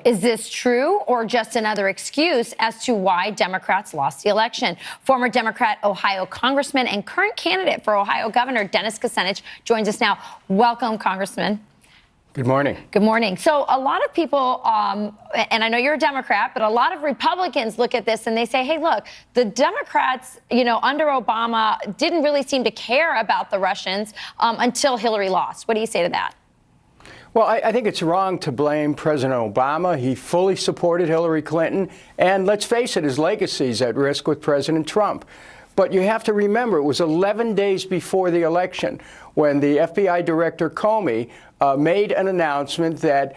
Is this true or just another excuse as to why Democrats lost the election? Former Democrat Ohio Congressman and current candidate for Ohio Governor Dennis Kucinich joins us now. Welcome, Congressman. Good morning. Good morning. So a lot of people, and I know you're a Democrat, but a lot of Republicans look at this and they say, hey, look, the Democrats, under Obama didn't really seem to care about the Russians until Hillary lost. What do you say to that? Well, I think it's wrong to blame President Obama. He fully supported Hillary Clinton. And let's face it, his legacy is at risk with President Trump. But you have to remember, it was 11 days before the election when the FBI Director Comey made an announcement that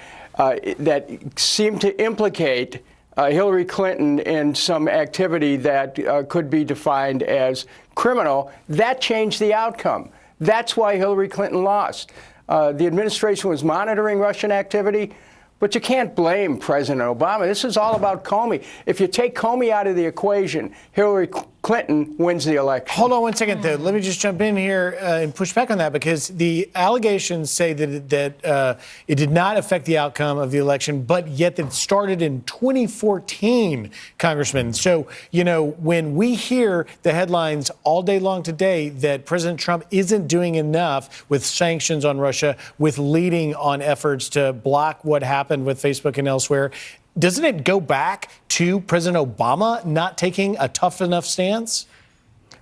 seemed to implicate Hillary Clinton in some activity that could be defined as criminal. That changed the outcome. That's why Hillary Clinton lost. The administration was monitoring Russian activity, but you can't blame President Obama. This is all about Comey. If you take Comey out of the equation, Hillary Clinton wins the election. Hold on one second, though. Let me just jump in here and push back on that, because the allegations say that it did not affect the outcome of the election, but yet it started in 2014, Congressman. So, when we hear the headlines all day long today that President Trump isn't doing enough with sanctions on Russia, with leading on efforts to block what happened with Facebook and elsewhere, doesn't it go back to President Obama not taking a tough enough stance?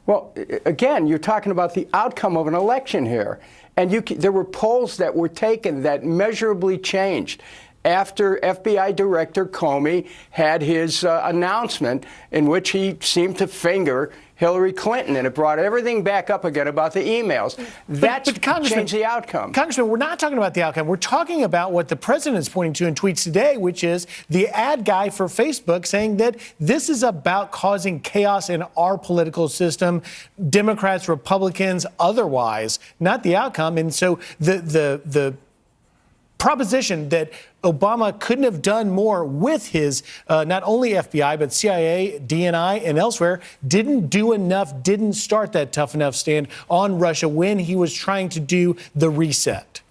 Well, again, you're talking about the outcome of an election here. And there were polls that were taken that measurably changed after FBI Director Comey had his announcement in which he seemed to finger Hillary Clinton, and it brought everything back up again about the emails. That changed the outcome. Congressman, we're not talking about the outcome. We're talking about what the president is pointing to in tweets today, which is the ad guy for Facebook saying that this is about causing chaos in our political system, Democrats, Republicans, otherwise, not the outcome. And so the proposition that Obama couldn't have done more with his not only FBI, but CIA, DNI, and elsewhere, didn't do enough, didn't start that tough enough stand on Russia when he was trying to do the reset.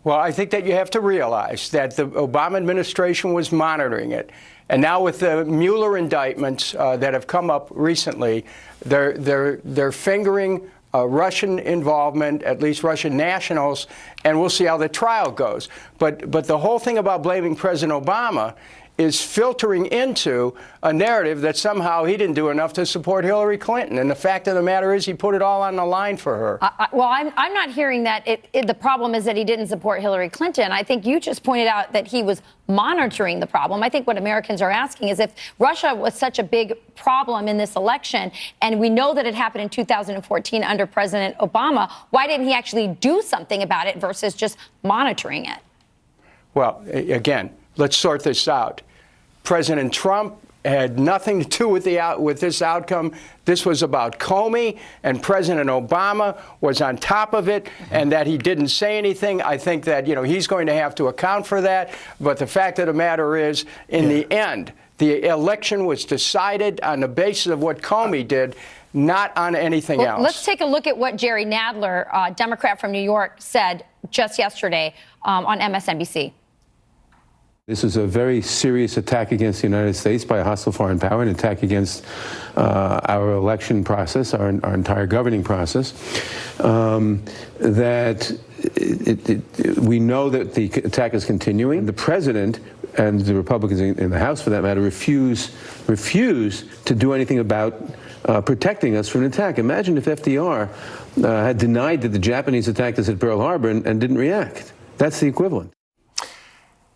Well, I think that you have to realize that the Obama administration was monitoring it. And now with the Mueller indictments that have come up recently, they're fingering Russian involvement, at least Russian nationals, and we'll see how the trial goes. But the whole thing about blaming President Obama is filtering into a narrative that somehow he didn't do enough to support Hillary Clinton. And the fact of the matter is he put it all on the line for her. Well, I'm not hearing that the problem is that he didn't support Hillary Clinton. I think you just pointed out that he was monitoring the problem. I think what Americans are asking is if Russia was such a big problem in this election, and we know that it happened in 2014 under President Obama, why didn't he actually do something about it versus just monitoring it? Well, again, let's sort this out. President Trump had nothing to do with this outcome. This was about Comey, and President Obama was on top of it, and that he didn't say anything. I think that, he's going to have to account for that. But the fact of the matter is, in the end, the election was decided on the basis of what Comey did, not on anything else. Let's take a look at what Jerry Nadler, Democrat from New York, said just yesterday on MSNBC. This is a very serious attack against the United States by a hostile foreign power, an attack against our election process, our entire governing process. We know that the attack is continuing. The president and the Republicans in the House, for that matter, refuse to do anything about protecting us from an attack. Imagine if FDR had denied that the Japanese attacked us at Pearl Harbor and didn't react. That's the equivalent.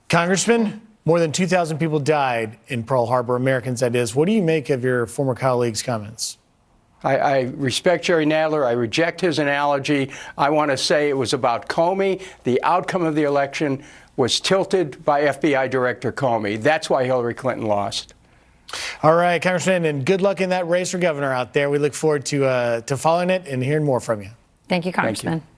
Congressman, more than 2,000 people died in Pearl Harbor, Americans, that is. What do you make of your former colleague's comments? I respect Jerry Nadler. I reject his analogy. I want to say it was about Comey. The outcome of the election was tilted by FBI Director Comey. That's why Hillary Clinton lost. All right, Congressman, and good luck in that race for governor out there. We look forward to following it and hearing more from you. Thank you, Congressman. Thank you.